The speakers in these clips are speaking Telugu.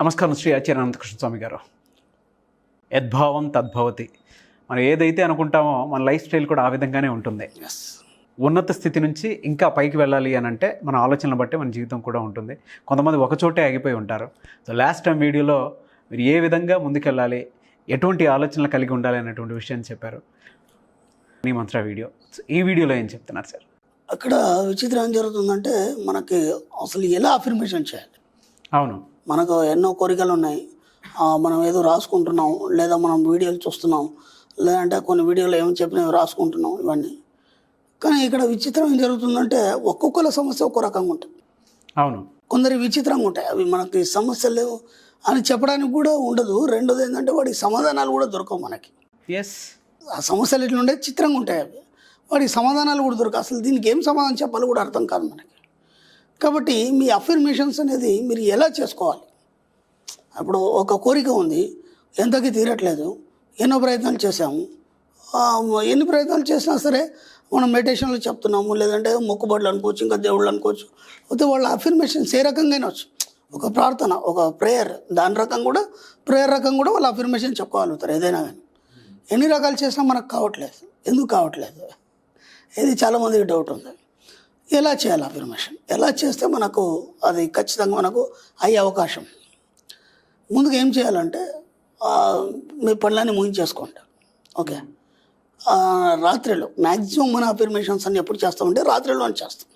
నమస్కారం శ్రీ Anantha Krishna Swamy గారు. యద్భావం తద్భవతి. మనం ఏదైతే అనుకుంటామో మన లైఫ్ స్టైల్ కూడా ఆ విధంగానే ఉంటుంది. ఉన్నత స్థితి నుంచి ఇంకా పైకి వెళ్ళాలి అని అంటే మన ఆలోచనలు బట్టి మన జీవితం కూడా ఉంటుంది. కొంతమంది ఒక చోటే ఆగిపోయి ఉంటారు. సో లాస్ట్ టైం వీడియోలో మీరు ఏ విధంగా ముందుకెళ్ళాలి, ఎటువంటి ఆలోచనలు కలిగి ఉండాలి అనేటువంటి విషయాన్ని చెప్పారు. ఈ మంత్ర వీడియో, ఈ వీడియోలో ఏం చెప్తున్నారు సార్? అక్కడ విచిత్రం ఏం జరుగుతుందంటే మనకి అసలు ఎలా అఫర్మేషన్ చేయాలి. అవును, మనకు ఎన్నో కోరికలు ఉన్నాయి. మనం ఏదో రాసుకుంటున్నాం, లేదా మనం వీడియోలు చూస్తున్నాం, లేదంటే కొన్ని వీడియోలు ఏమి చెప్పినవి రాసుకుంటున్నాం, ఇవన్నీ. కానీ ఇక్కడ విచిత్రం ఏం జరుగుతుందంటే ఒక్కొక్కల సమస్య ఒక్కో రకంగా ఉంటుంది. అవును, కొందరి విచిత్రంగా ఉంటాయి. అవి మనకి సమస్యలు లేవు అని చెప్పడానికి కూడా ఉండదు. రెండోది ఏంటంటే వాడికి సమాధానాలు కూడా దొరకవు మనకి. ఆ సమస్యలు ఎట్లుండే చిత్రంగా ఉంటాయి. అవి వాడికి సమాధానాలు కూడా దొరకవు. అసలు దీనికి ఏం సమాధానం చెప్పాలో కూడా అర్థం కాదు మనకి. కాబట్టి మీ అఫర్మేషన్స్ అనేది మీరు ఎలా చేసుకోవాలి. ఇప్పుడు ఒక కోరిక ఉంది, ఎంతకీ తీరట్లేదు, ఎన్నో ప్రయత్నాలు చేసాము. ఎన్ని ప్రయత్నాలు చేసినా సరే మనం మెడిటేషన్లో చెప్తున్నాము, లేదంటే మొక్కుబడులు అనుకోవచ్చు, ఇంకా దేవుళ్ళు అనుకోవచ్చు. అయితే వాళ్ళ అఫర్మేషన్స్ ఏ రకంగా వచ్చు. ఒక ప్రార్థన, ఒక ప్రేయర్, దాని రకం కూడా ప్రేయర్ రకం కూడా వాళ్ళ అఫర్మేషన్ చెప్పుకోగలుగుతారు ఏదైనా కానీ. ఎన్ని రకాలు చేసినా మనకు కావట్లేదు. ఎందుకు కావట్లేదు? ఇది చాలామందికి డౌట్ ఉంది. ఎలా చేయాలి అఫర్మేషన్? ఎలా చేస్తే మనకు అది ఖచ్చితంగా మనకు అయ్యే అవకాశం. ముందుగా ఏం చేయాలంటే మీ పనులన్నీ ముగించేసుకోండి. ఓకే, రాత్రిలో మ్యాక్సిమం మన అఫర్మేషన్స్ అన్ని ఎప్పుడు చేస్తామంటే రాత్రిలోనే చేస్తాం.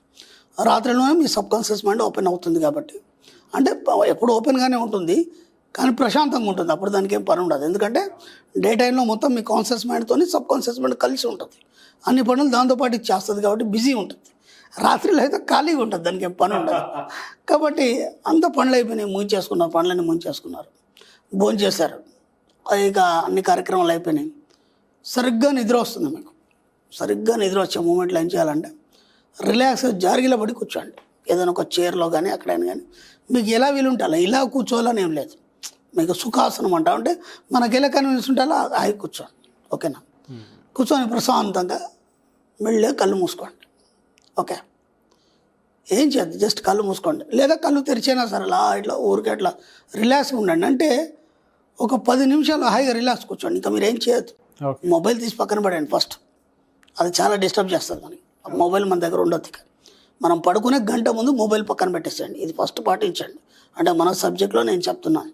రాత్రిలోనే మీ సబ్కాన్షియస్ మైండ్ ఓపెన్ అవుతుంది. కాబట్టి అంటే ఎప్పుడు ఓపెన్గానే ఉంటుంది, కానీ ప్రశాంతంగా ఉంటుంది. అప్పుడు దానికి ఏం పని ఉండదు. ఎందుకంటే డే టైంలో మొత్తం మీ కాన్షియస్ మైండ్తో సబ్కాన్షియస్ మైండ్ కలిసి ఉంటుంది. అన్ని పనులు దాంతోపాటు చేస్తుంది కాబట్టి బిజీ ఉంటుంది. రాత్రిలో అయితే ఖాళీగా ఉంటుంది, దానికి ఏం పని ఉండదు. కాబట్టి అంత పనులు అయిపోయినాయి, ముంచేసుకున్నారు, పనులన్నీ ముంచేసుకున్నారు, భోజనం చేశారు, ఇక అన్ని కార్యక్రమాలు అయిపోయినాయి. సరిగ్గా నిద్ర వస్తుంది మీకు. సరిగ్గా నిద్ర వచ్చే మూమెంట్లో ఏం చేయాలంటే రిలాక్స్ జారిగిలా పడి కూర్చోండి. ఏదైనా ఒక చైర్లో కానీ ఎక్కడైనా కానీ మీకు ఎలా వీలుంటే అలా. ఇలా కూర్చోవాలని ఏం లేదు. మీకు సుఖాసనం అంటా అంటే మనకి ఎలా కన్వీనియన్స్ ఉంటే అలా ఆగి కూర్చోండి. ఓకేనా? కూర్చొని ప్రశాంతంగా మెల్లగా కళ్ళు మూసుకోండి. ఓకే, ఏం చేయద్దు, జస్ట్ కళ్ళు మూసుకోండి, లేదా కళ్ళు తెరిచైనా సరే అలా ఇట్లా ఊరికే అట్లా రిలాక్స్గా ఉండండి. అంటే ఒక 10 నిమిషాలు హాయిగా రిలాక్స్ కూర్చోండి. ఇంకా మీరు ఏం చేయొద్దు. మొబైల్ తీసి పక్కన పడండి ఫస్ట్. అది చాలా డిస్టర్బ్ చేస్తుంది మనకి. మొబైల్ మన దగ్గర ఉండొద్దు. ఇక మనం పడుకునే గంట ముందు మొబైల్ పక్కన పెట్టేసేయండి. ఇది ఫస్ట్ పాటించండి. అంటే మన సబ్జెక్ట్లో నేను చెప్తున్నాను.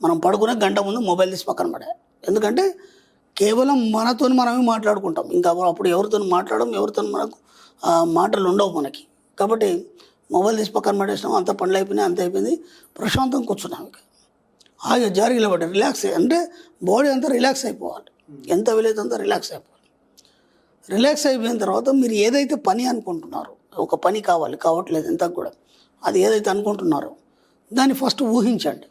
మనం పడుకునే గంట ముందు మొబైల్ తీసి పక్కన పడాలి. ఎందుకంటే కేవలం మనతో మనమే మాట్లాడుకుంటాం. ఇంకా అప్పుడు ఎవరితో మాట్లాడడం, ఎవరితో మనకు మాటలు ఉండవు మనకి. కాబట్టి మొబైల్ తీసి పక్కన పడేసినాం, అంత పనులు అయిపోయినాయి, అంత అయిపోయింది, ప్రశాంతంగా కూర్చున్నాం. ఇక హాయిగా జారిగిలా పడ్డారు. రిలాక్స్ అంటే బాడీ అంతా రిలాక్స్ అయిపోవాలి. ఎంత వీలైతే అంత రిలాక్స్ అయిపోవాలి. రిలాక్స్ అయిపోయిన తర్వాత మీరు ఏదైతే పని అనుకుంటున్నారో, ఒక పని కావట్లేదు ఎంత కూడా, అది ఏదైతే అనుకుంటున్నారో దాన్ని ఫస్ట్ ఊహించండి.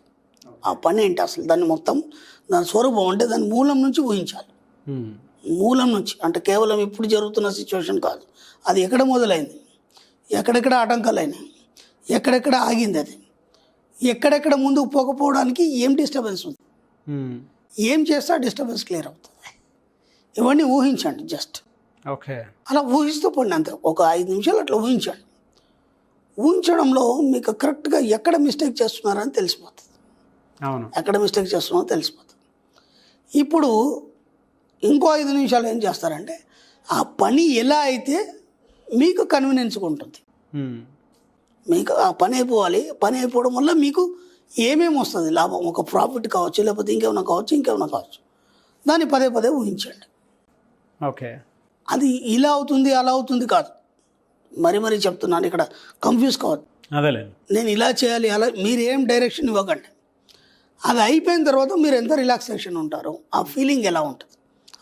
ఆ పని ఏంటి అసలు, దాన్ని మొత్తం దాని స్వరూపం అంటే దాని మూలం నుంచి ఊహించాలి. మూలం నుంచి అంటే కేవలం ఇప్పుడు జరుగుతున్న సిచ్యువేషన్ కాదు. అది ఎక్కడ మొదలైంది, ఎక్కడెక్కడ ఆటంకాలు అయినాయి, ఎక్కడెక్కడ ఆగింది, అది ఎక్కడెక్కడ ముందుకు పోకపోవడానికి ఏం డిస్టర్బెన్స్ ఉంది, ఏం చేస్తే ఆ డిస్టర్బెన్స్ క్లియర్ అవుతుంది. ఇవన్నీ ఊహించండి జస్ట్. ఓకే, అలా ఊహిస్తూ పడి అంతే ఒక 5 నిమిషాలు అట్లా ఊహించండి. ఊహించడంలో మీకు కరెక్ట్గా ఎక్కడ మిస్టేక్ చేస్తున్నారని తెలిసిపోతుంది. అవును, ఎక్కడ మిస్టేక్ చేస్తున్నారో తెలిసిపోతుంది. ఇప్పుడు ఇంకో 5 నిమిషాలు ఏం చేస్తారంటే ఆ పని ఎలా అయితే మీకు కన్వీనియన్స్గా ఉంటుంది. మీకు ఆ పని అయిపోవాలి. పని అయిపోవడం వల్ల మీకు ఏమేమి వస్తుంది లాభం, ఒక ప్రాఫిట్ కావచ్చు, లేకపోతే ఇంకేమైనా కావచ్చు. దాన్ని పదే పదే ఊహించండి. ఓకే, అది ఇలా అవుతుంది అలా అవుతుంది కాదు. మరీ చెప్తున్నాను, ఇక్కడ కన్ఫ్యూజ్ కావద్దు. అదేలేదు, నేను ఇలా చేయాలి అలా మీరు ఏం డైరెక్షన్ ఇవ్వకండి. అది అయిపోయిన తర్వాత మీరు ఎంత రిలాక్సేషన్ ఉంటారో, ఆ ఫీలింగ్ ఎలా ఉంటుంది.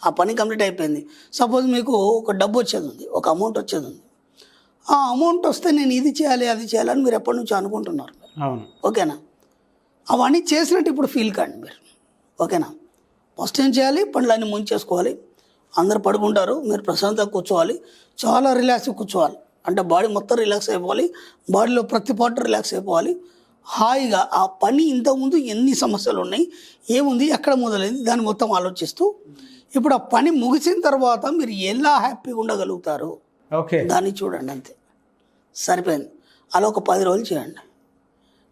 ఆ పని కంప్లీట్ అయిపోయింది. సపోజ్ మీకు ఒక డబ్బు వచ్చేది ఉంది, ఒక అమౌంట్ వచ్చేది ఉంది. ఆ అమౌంట్ వస్తే నేను ఇది చేయాలి అది చేయాలని మీరు ఎప్పటి నుంచో అనుకుంటున్నారు. అవును, ఓకేనా? అవన్నీ చేసినట్టు ఇప్పుడు ఫీల్ కాండి మీరు. ఓకేనా? ఫస్ట్ ఏం చేయాలి, పనులన్నీ ముంచేసుకోవాలి. అందరు పడుకుంటారు, మీరు ప్రశాంతంగా కూర్చోవాలి, చాలా రిలాక్స్గా కూర్చోవాలి. అంటే బాడీ మొత్తం రిలాక్స్ అయిపోవాలి, బాడీలో ప్రతి పార్ట్ రిలాక్స్ అయిపోవాలి. హాయిగా ఆ పని ఇంతకుముందు ఎన్ని సమస్యలు ఉన్నాయి, ఏముంది, ఎక్కడ మొదలైంది, దాన్ని మొత్తం ఆలోచిస్తూ ఇప్పుడు ఆ పని ముగిసిన తర్వాత మీరు ఎలా హ్యాపీగా ఉండగలుగుతారు దాన్ని చూడండి. అంతే, సరిపోయింది. అలా ఒక 10 రోజులు చేయండి.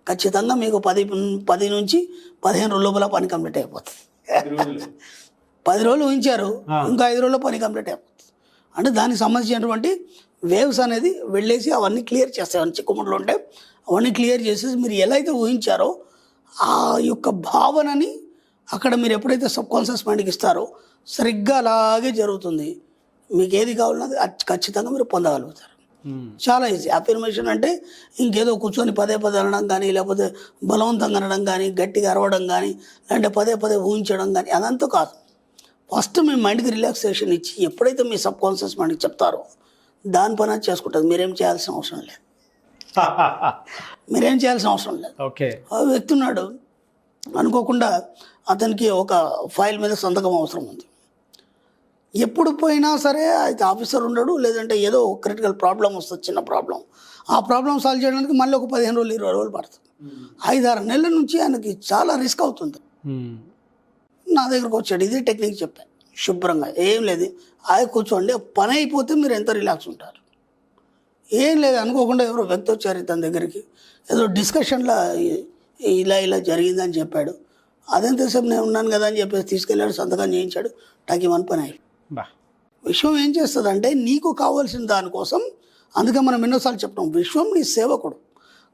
ఖచ్చితంగా మీకు 10 నుంచి 15 రోజుల లోపల పని కంప్లీట్ అయిపోతుంది. 10 రోజులు ఊహించారు, ఇంకా 5 రోజుల్లో పని కంప్లీట్ అయిపోతుంది. అంటే దానికి సంబంధించినటువంటి వేవ్స్ అనేది వెళ్ళేసి అవన్నీ క్లియర్ చేస్తాయి. అవన్నీ చిక్కుముట్లు ఉంటే అవన్నీ క్లియర్ చేసేసి మీరు ఎలా అయితే ఊహించారో ఆ యొక్క భావనని అక్కడ మీరు ఎప్పుడైతే సబ్కాన్షియస్ మైండ్కి ఇస్తారో సరిగ్గా అలాగే జరుగుతుంది. మీకు ఏది కావాలన్నది ఖచ్చితంగా మీరు పొందగలుగుతారు. చాలా ఈజీ. అఫర్మేషన్ అంటే ఇంకేదో కూర్చొని పదే పదే అనడం కానీ, లేకపోతే బలవంతంగా అనడం కానీ, గట్టిగా అరవడం కానీ, లేదంటే పదే పదే ఊహించడం కానీ, అదంతా కాదు. ఫస్ట్ మీ మైండ్కి రిలాక్సేషన్ ఇచ్చి ఎప్పుడైతే మీ సబ్కాన్షియస్ మైండ్కి చెప్తారో దాని పని అది చేసుకుంటుంది. మీరేం చేయాల్సిన అవసరం లేదు. మీరేం చేయాల్సిన అవసరం లేదు. ఓకే. ఆ వ్యక్తి ఉన్నాడు, అనుకోకుండా అతనికి ఒక ఫైల్ మీద సంతకం అవసరం ఉంది. ఎప్పుడు పోయినా సరే అయితే ఆఫీసర్ ఉండడు, లేదంటే ఏదో క్రిటికల్ ప్రాబ్లం వస్తుంది, చిన్న ప్రాబ్లం. ఆ ప్రాబ్లం సాల్వ్ చేయడానికి మళ్ళీ ఒక 15 రోజులు 20 రోజులు పడుతుంది. 5-6 నెలల నుంచి ఆయనకి చాలా రిస్క్ అవుతుంది. నా దగ్గరకు వచ్చాడు, ఇదే టెక్నిక్ చెప్పాను శుభ్రంగా. ఏం లేదు, కూర్చోండి, పని అయిపోతే మీరు ఎంత రిలాక్స్ ఉంటారు. ఏం లేదు, అనుకోకుండా ఎవరో వ్యక్తి వచ్చారు తన దగ్గరికి, ఏదో డిస్కషన్లో ఇలా జరిగిందని చెప్పాడు. అదెంతసేపు నేను ఉన్నాను కదా అని చెప్పేసి తీసుకెళ్ళాడు, సంతకం చేయించాడు, టకిమని పని అయ్యి. విశ్వం ఏం చేస్తుందంటే నీకు కావాల్సిన దానికోసం, అందుకే మనం ఎన్నోసార్లు చెప్తాం, విశ్వం నీ సేవకుడు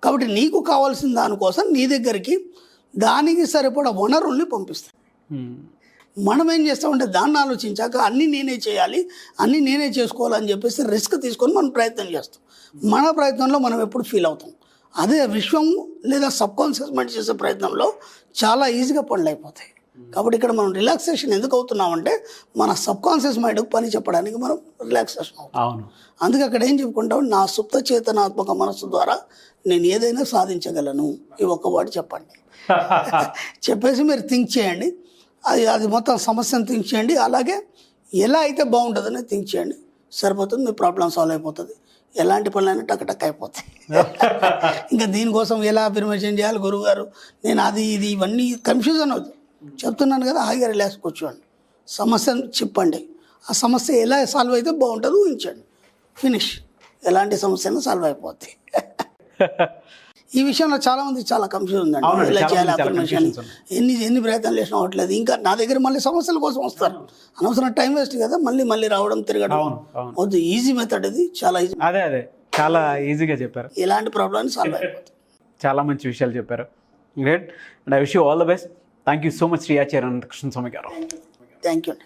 కాబట్టి నీకు కావాల్సిన దానికోసం నీ దగ్గరికి దానికి సరిపడా వనరుల్ని పంపిస్తాయి. మనం ఏం చేస్తామంటే దాన్ని ఆలోచించాక అన్నీ నేనే చేయాలి, అన్నీ నేనే చేసుకోవాలని చెప్పేసి రిస్క్ తీసుకొని మనం ప్రయత్నం చేస్తాం. మన ప్రయత్నంలో మనం ఎప్పుడు ఫీల్ అవుతాం. అదే విశ్వం లేదా సబ్కాన్షియస్ మైండ్ చేసే ప్రయత్నంలో చాలా ఈజీగా పనులు అయిపోతాయి. కాబట్టి ఇక్కడ మనం రిలాక్సేషన్ ఎందుకు అవుతున్నామంటే మన సబ్కాన్షియస్ మైండ్కి పని చెప్పడానికి మనం రిలాక్సేషన్ అవుతాం. అందుకే అక్కడ ఏం చెప్పుకుంటాం, నా సుప్త చేతనాత్మక మనస్సు ద్వారా నేను ఏదైనా సాధించగలను, ఈ ఒక్క వర్డ్ చెప్పండి. చెప్పేసి మీరు థింక్ చేయండి, అది మొత్తం సమస్యను థింక్ చేయండి. అలాగే ఎలా అయితే బాగుంటుందని థింక్ చేయండి, సరిపోతుంది, మీ ప్రాబ్లం సాల్వ్ అయిపోతుంది. ఎలాంటి పనులైనా టక్ అయిపోతాయి. ఇంకా దీనికోసం ఎలా అఫర్మేషన్ చేయాలి గురువు గారు, నేను అది ఇది ఇవన్నీ కన్ఫ్యూజన్ అవుతుంది. చెప్తున్నాను కదా, హాయిగా రిలాక్స్ కూర్చోండి, సమస్యను చెప్పండి, ఆ సమస్య ఎలా సాల్వ్ అయితే బాగుంటుంది ఊహించండి, ఫినిష్. ఎలాంటి సమస్యను సాల్వ్ అయిపోద్ది. ఈ విషయంలో చాలా మంది చాలా కన్ఫ్యూజ్ ఉందండి. ఇలా చేయాలి అఫర్మేషన్, ఎన్ని ప్రయత్నాలు చేసినా అవ్వట్లేదు. ఇంకా నా దగ్గర మళ్ళీ సమస్యల కోసం వస్తారు, అనవసరం టైం వేస్ట్ కదా, మళ్ళీ రావడం తిరగడం వద్దు. ఈజీ మెథడ్ ఇది, చాలా ఈజీ. అదే చాలా ఈజీగా చెప్పారు. ఎలాంటి ప్రాబ్లమ్ సాల్వ్ అయిపోతుంది. చాలా మంచి విషయాలు చెప్పారు. Great. And I wish you all the best. Thank you so much Shri Acharya Ananta Krishna Swami గారు. థ్యాంక్ యూ అండి.